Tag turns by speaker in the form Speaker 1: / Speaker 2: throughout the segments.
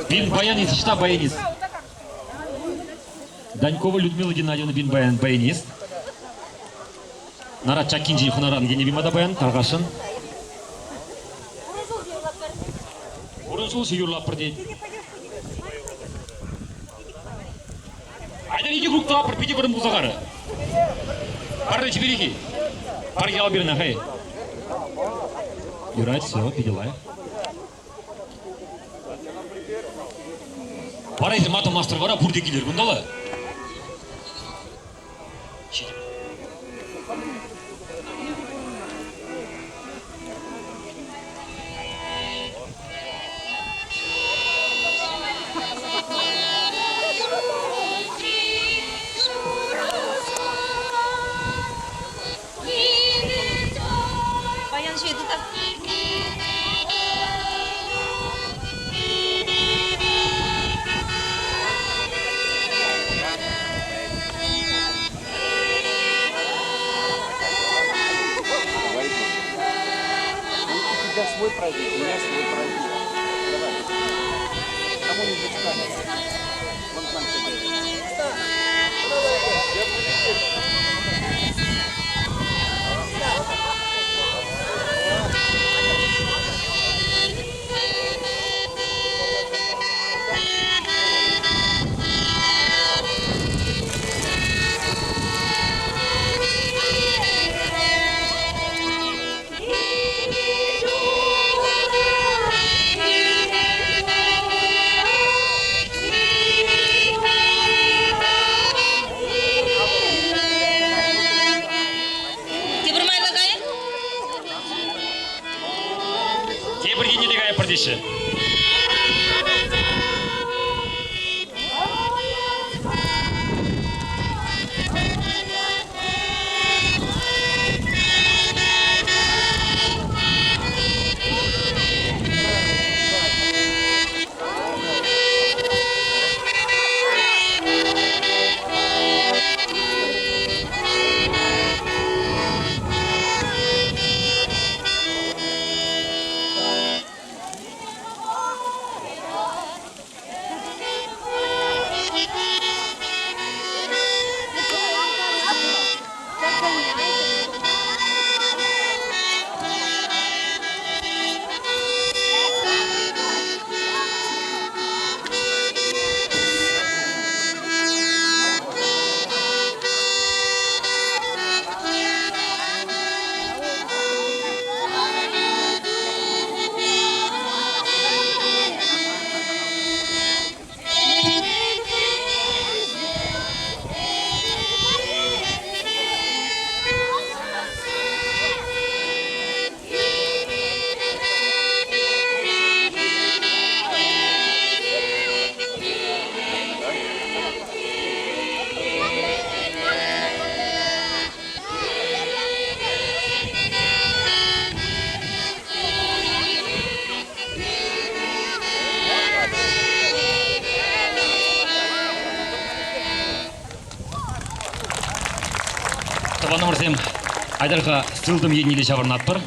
Speaker 1: Бин баянист, штаб баянист. Данькова Людмила Геннадьевна бин баянист. Нарат Чакинжи Хунаран Геневимада баян, Таргашын. Урынсул сүйірлап бір дейді. Айдан еке күрікті апыр, пейте көрім бұзағары. Барды жібереке. Бар кела берін ағай. Юрать, все, пейделай. Барайды маты мастер бара, бұрдекелер бұндалы.
Speaker 2: Свой праздник, у меня свой праздник. Давай. Кому не дочитали? Вон там
Speaker 1: Продише. Таваным ұрсем, айдарға сылдым енелі шағырнат бір.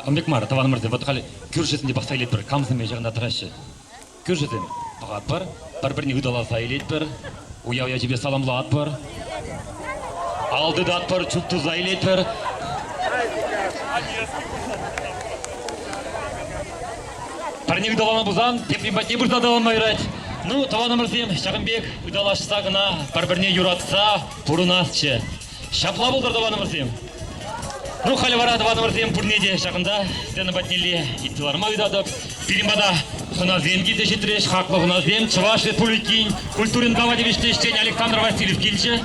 Speaker 1: Үмбек таваным ұрсем, вот қали көршесінде бақса елет бір, камсымен жағында тұрашы. Көршесем, бағат бір, бір-біріне ұдаласа елет бір, уя-уя жебе саламлат бір, алды дат бір, чүктуза елет бір. Біріне ұдаланы бұзан, тепін бәтне бұрда даланмай рәд. Ну, таваным ұрсем, Шағынбек ұдалашса ғына, бір-біріне юратса, бұрынасчы. Шапла болдыр таваным ұрсем. Ну, халі бара таваным ұрсем, бұрнеде шағында, сені бәтнелі иттіларыма ұйдадып, Пиримбада хуназем гиде жетіреш, хақлы хуназем, Чываш Республикин, культурин гава девиштештен Александр Васильев келші.